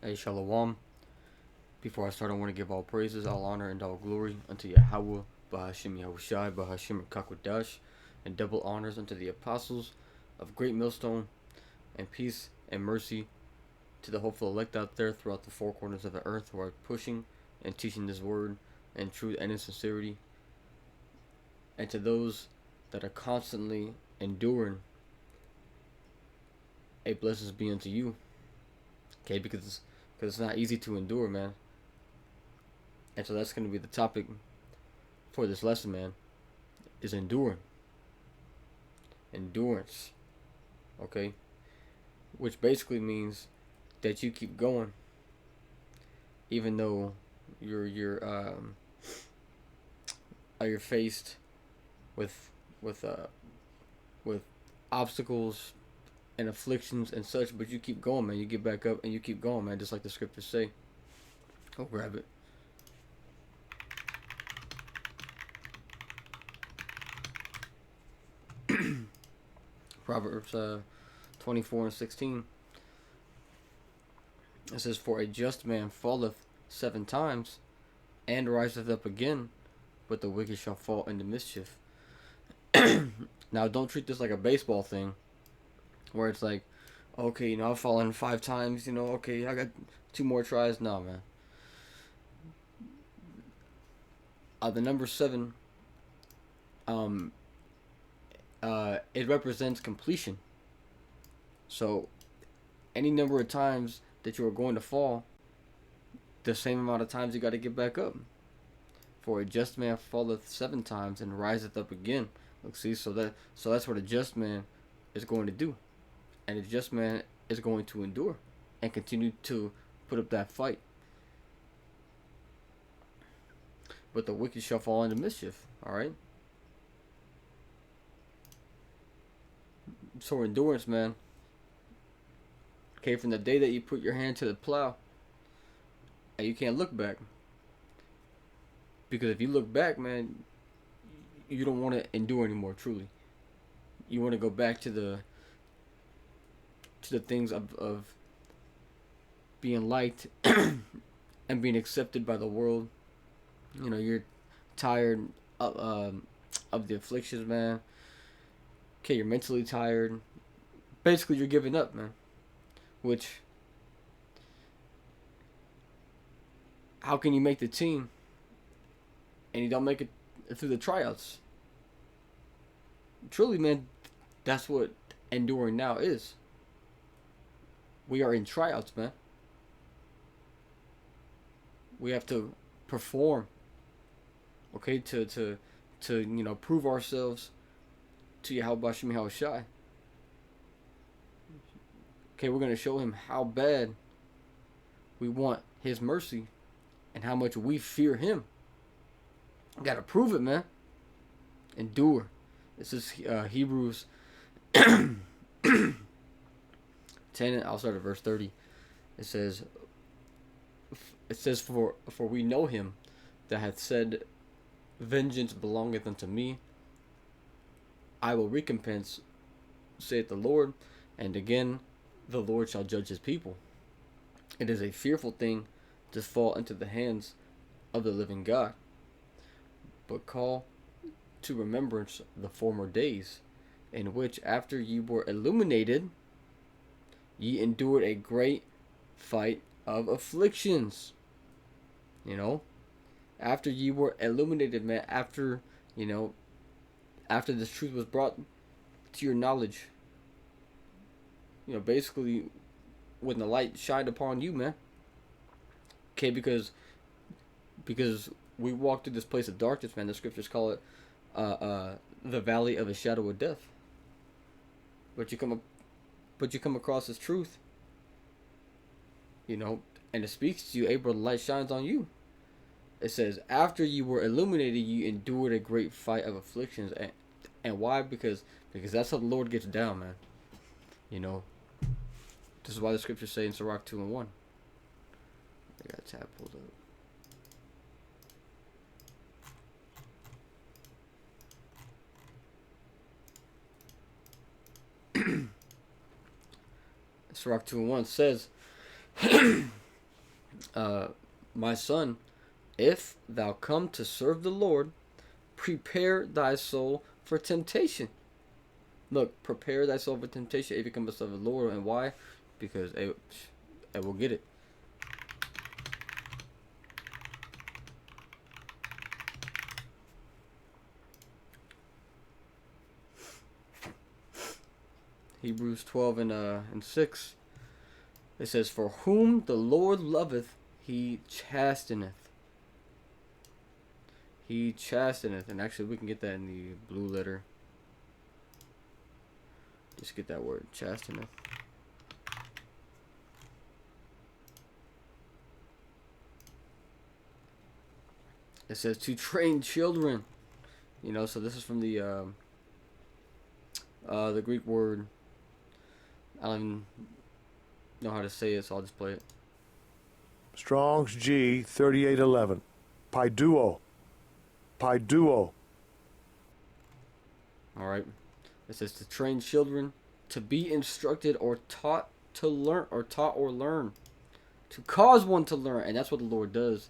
Hey, Shalom. Before I start, I want to give all praises, all honor, and all glory unto Yahweh, Bahashim Yahushai, Bahashim Kakwadash, and double honors unto the apostles of Great Millstone, and peace and mercy to the hopeful elect out there throughout the four corners of the earth who are pushing and teaching this word in truth and in sincerity, and to those that are constantly enduring, a blessings be unto you. Okay, because it's not easy to endure, man. And so that's going to be the topic for this lesson, man, is enduring. Endurance. Okay? Which basically means that you keep going even though you're faced with with uh with obstacles and afflictions and such, but you keep going, man. You get back up and you keep going, man, just like the scriptures say. I'll grab it. Proverbs 24:16. It says, "For a just man falleth 7 times, and riseth up again, but the wicked shall fall into mischief." Now, don't treat this like a baseball thing, where it's like, okay, I've fallen 5 times, okay, I got 2 more tries. No, man. The number 7, um, it represents completion. So, any number of times that you are going to fall, the same amount of times you got to get back up. For a just man falleth 7 times and riseth up again. Look, see, so that's what a just man is going to do, and a just man is going to endure and continue to put up that fight. But the wicked shall fall into mischief. All right. So endurance, man. Okay, from the day that you put your hand to the plow, and you can't look back. Because if you look back, man, you don't want to endure anymore. Truly, you want to go back to the things of being liked and being accepted by the world. You're tired of the afflictions, man. Okay, you're mentally tired. Basically, you're giving up, man. Which, how can you make the team and you don't make it through the tryouts? Truly, man, that's what enduring now is. We are in tryouts, man. We have to perform, okay, to prove ourselves to Yahweh Shemi Shai. Okay, we're gonna show him how bad we want his mercy and how much we fear him. Gotta prove it, man. Endure. This is Hebrews 10. I'll start at verse 30. It says, for we know him that hath said, vengeance belongeth unto me. I will recompense, saith the Lord. And again, the Lord shall judge his people. It is a fearful thing to fall into the hands of the living God. But call to remembrance the former days, in which after ye were illuminated, ye endured a great fight of afflictions. After ye were illuminated, man, after this truth was brought to your knowledge, basically when the light shined upon you, man. Okay, because we walk through this place of darkness, man. The scriptures call it the valley of a shadow of death. But you come across this truth, and it speaks to you. April, the light shines on you. It says, after you were illuminated, you endured a great fight of afflictions. And why? Because that's how the Lord gets down, man. This is why the scriptures say in Sirach 2:1. I got a tab pulled up. Sirach 2:1 says, uh, my son, if thou come to serve the Lord, prepare thy soul for temptation. Look, prepare thy soul for temptation if you come to serve the Lord. And why? Because I will get it. Hebrews 12 and 6. It says, "For whom the Lord loveth, he chasteneth." He chasteneth. And actually, we can get that in the blue letter. Just get that word, chasteneth. It says to train children. So this is from the Greek word. I don't even know how to say it, so I'll just play it. Strong's G 3811. Paiduo. Paiduo. All right. It says to train children, to be instructed or taught to learn, or learn, to cause one to learn, and that's what the Lord does.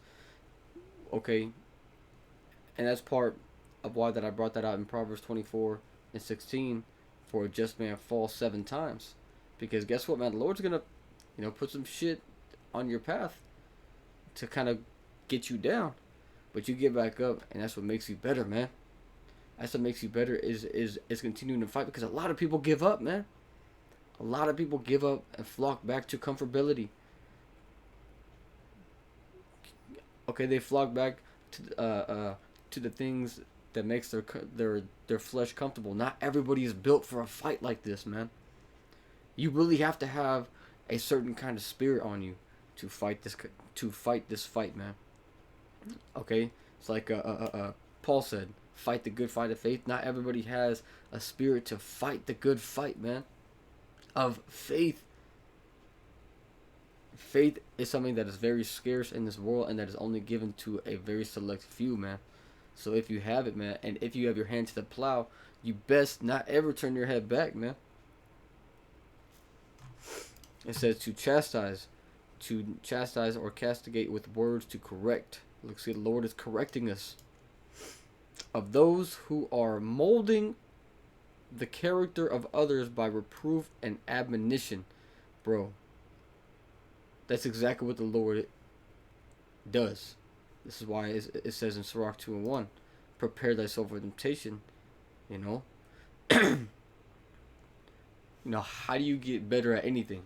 Okay, and that's part of why that I brought that out in Proverbs 24 and 16. For a just man falls 7 times, because guess what, man? The Lord's gonna, put some shit on your path to kind of get you down, but you get back up, and that's what makes you better, man. That's what makes you better is continuing to fight, because a lot of people give up, man. A lot of people give up and flock back to comfortability. Okay, they flock back to the things that makes their flesh comfortable. Not everybody is built for a fight like this, man. You really have to have a certain kind of spirit on you to fight this fight, man. Okay, it's like Paul said, fight the good fight of faith. Not everybody has a spirit to fight the good fight, man, of faith. Faith is something that is very scarce in this world, and that is only given to a very select few, man. So if you have it, man, and if you have your hand to the plow, you best not ever turn your head back, man. It says to chastise or castigate with words, to correct. Look, see, the Lord is correcting us. Of those who are molding the character of others by reproof and admonition. Bro, that's exactly what the Lord does. This is why it says in Sirach 2 and 1, prepare thyself for temptation. How do you get better at anything?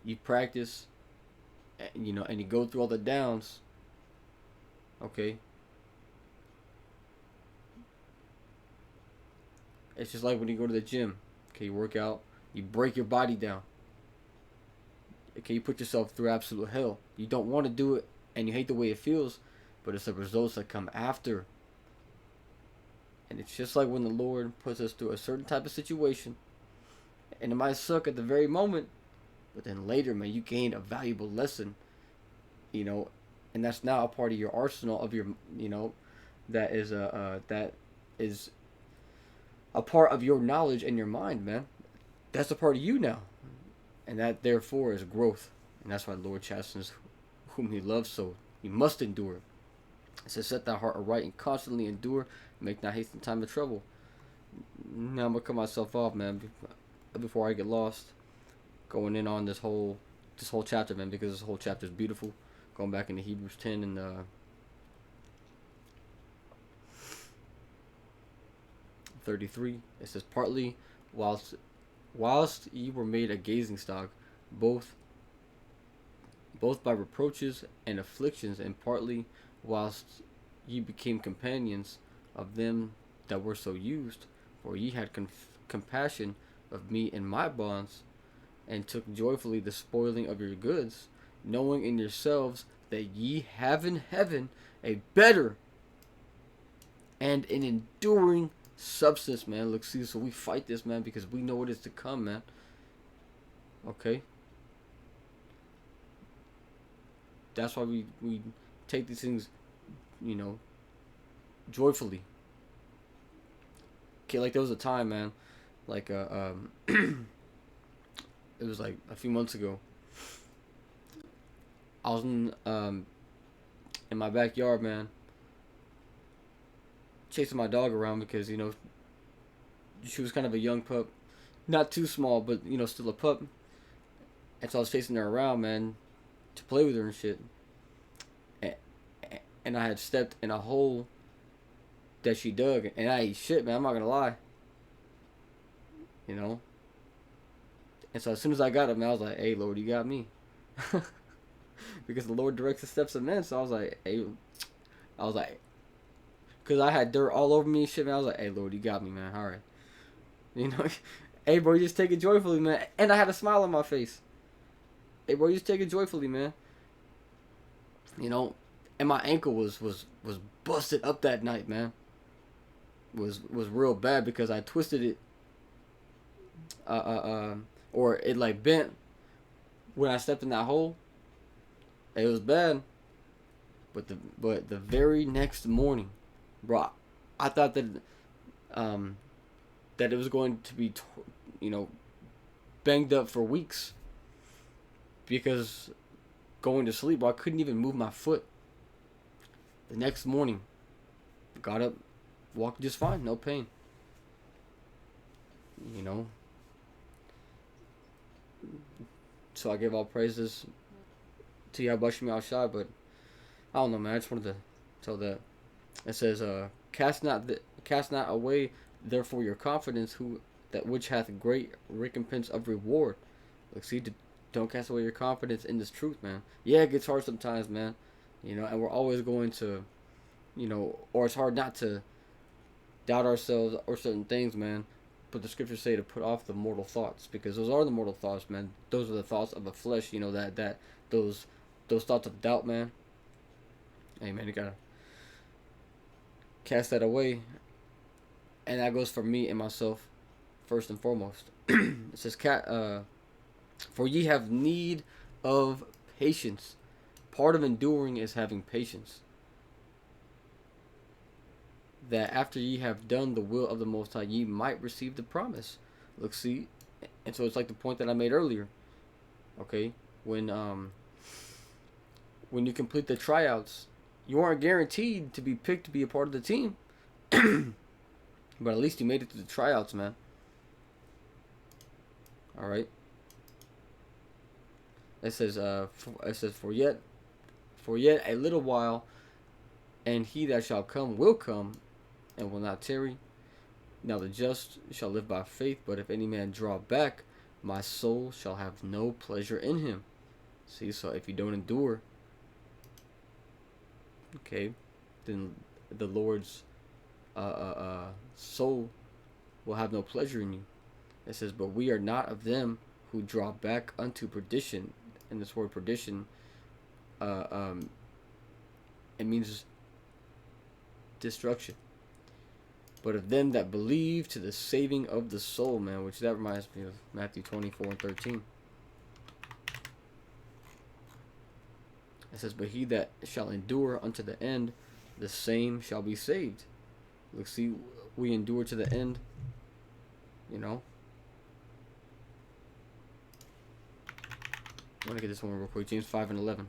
You practice, and you go through all the downs. Okay. It's just like when you go to the gym. Okay, you work out, you break your body down. Okay, you put yourself through absolute hell. You don't want to do it, and you hate the way it feels, but it's the results that come after. And it's just like when the Lord puts us through a certain type of situation, and it might suck at the very moment, but then later, man, you gain a valuable lesson, and that's now a part of your arsenal of your, that is a part of your knowledge and your mind, man. That's a part of you now, and that therefore is growth, and that's why the Lord chastens whom He loves. So you must endure. It says, set thy heart aright and constantly endure, make not haste in time of trouble. Now I'm gonna cut myself off, man, before I get lost going in on this whole chapter, man, because this whole chapter is beautiful. Going back into Hebrews 10 and 33, it says, partly whilst ye were made a gazing stock, both by reproaches and afflictions, and partly whilst ye became companions of them that were so used, for ye had compassion of me in my bonds, and took joyfully the spoiling of your goods, knowing in yourselves that ye have in heaven a better and an enduring substance, man. Look, see, so we fight this, man, because we know what is to come, man. Okay? That's why we take these things, joyfully. Okay, like there was a time, man, like it was like a few months ago. I was in my backyard, man, chasing my dog around because she was kind of a young pup, not too small, but still a pup. And so I was chasing her around, man, to play with her and shit. And, and I had stepped in a hole that she dug, and I ate shit, man. I'm not gonna lie. You know. And so as soon as I got up, man, I was like, "Hey, Lord, you got me," because the Lord directs the steps of men. So I was like, "Hey," because I had dirt all over me and shit, man. I was like, "Hey, Lord, you got me, man. All right." You know, hey, bro, you just take it joyfully, man. And I had a smile on my face. Hey, bro, you just take it joyfully, man. And my ankle was busted up that night, man. Was real bad because I twisted it, or it like bent when I stepped in that hole. It was bad. But the very next morning, bro, I thought that it was going to be, banged up for weeks. Because going to sleep, bro, I couldn't even move my foot. The next morning, got up, walked just fine, no pain. So I give all praises to Yahushua Shai, but I don't know, man. I just wanted to tell that. It says, cast not away therefore your confidence, that which hath great recompense of reward. Like, see, don't cast away your confidence in this truth, man. Yeah, it gets hard sometimes, man. And we're always going to, or it's hard not to doubt ourselves or certain things, man. But the scriptures say to put off the mortal thoughts, because those are the mortal thoughts, man. Those are the thoughts of the flesh, those thoughts of doubt, man. Hey, man, you gotta cast that away. And that goes for me and myself, first and foremost. It says, for ye have need of patience. Part of enduring is having patience. That after ye have done the will of the Most High, ye might receive the promise. Look, see? And so it's like the point that I made earlier. Okay? When you complete the tryouts, you aren't guaranteed to be picked to be a part of the team. But at least you made it to the tryouts, man. Alright? It says, for yet a little while, and he that shall come will come, and will not tarry. Now the just shall live by faith, but if any man draw back, my soul shall have no pleasure in him. See, so if you don't endure, okay, then the Lord's soul will have no pleasure in you. It says, but we are not of them who draw back unto perdition. And this word perdition, it means destruction. But of them that believe to the saving of the soul, man, which that reminds me of Matthew 24:13. It says, but he that shall endure unto the end, the same shall be saved. Look, see, we endure to the end, I want to get this one real quick. James 5:11. It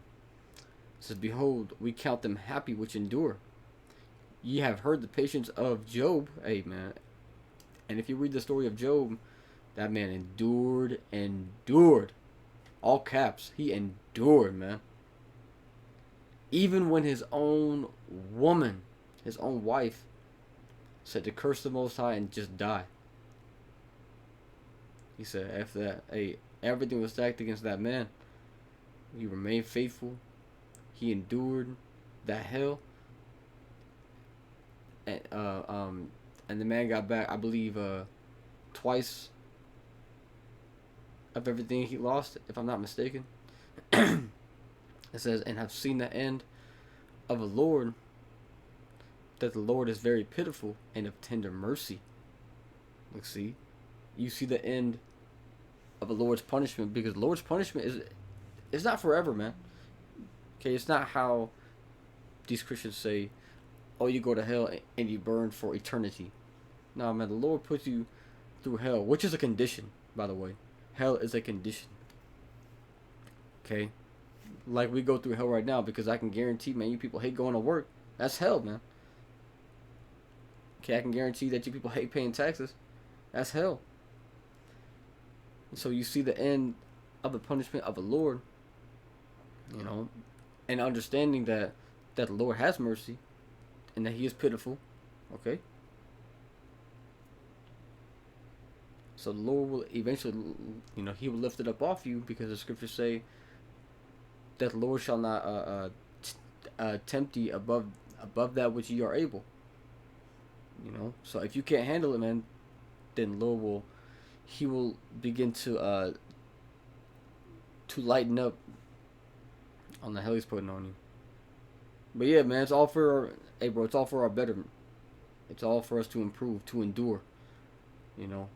says, behold, we count them happy which endure. Ye have heard the patience of Job. Hey, man. And if you read the story of Job, that man endured. All caps. He endured, man. Even when his own woman, his own wife, said to curse the Most High and just die. He said, after that, hey, everything was stacked against that man. He remained faithful. He endured that hell. And the man got back, I believe, twice of everything he lost, if I'm not mistaken. It says, and have seen the end of the Lord, that the Lord is very pitiful and of tender mercy. Look, see, you see the end of the Lord's punishment, because the Lord's punishment is not forever, man. Okay, it's not how these Christians say, oh, you go to hell and you burn for eternity. No, man, the Lord puts you through hell, which is a condition, by the way. Hell is a condition. Okay? like we go through hell right now, because I can guarantee, man, you people hate going to work. That's hell, man. Okay, I can guarantee that you people hate paying taxes. That's hell. And so you see the end of the punishment of the Lord, you know, and understanding that the Lord has mercy and that He is pitiful. Okay. So the Lord will eventually, you know, He will lift it up off you, because the scriptures say that the Lord shall not tempt ye above that which ye are able. You know, so if you can't handle it, man, then Lord will begin to lighten up on the hell He's putting on you. But yeah, man, it's all for hey, bro, it's all for our betterment. It's all for us to improve, to endure. You know,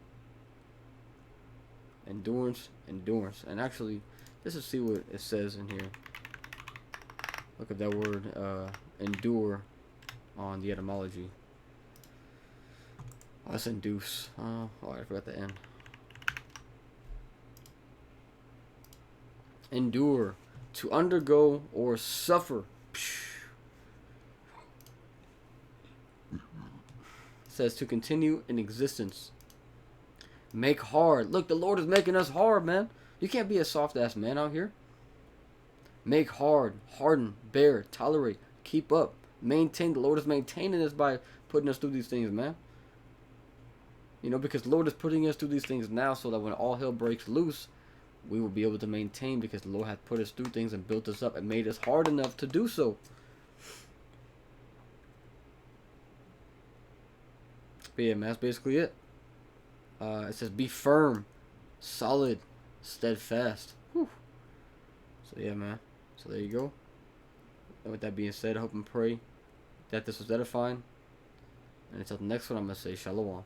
endurance. And actually, let's just see what it says in here. Look at that word, endure, on the etymology. Oh, that's induce. Oh, I forgot the N. Endure, to undergo or suffer. It says to continue in existence. Make hard. Look, the Lord is making us hard, man. You can't be a soft ass man out here. Make hard, harden, bear, tolerate, keep up, maintain. The Lord is maintaining us by putting us through these things, man. You know, because the Lord is putting us through these things now, so that when all hell breaks loose, we will be able to maintain, because the Lord has put us through things and built us up and made us hard enough to do so. But yeah, man, that's basically it. It says be firm, solid, steadfast. Whew. So yeah, man. So there you go. And with that being said, I hope and pray that this was edifying. And until the next one, I'm going to say shalom.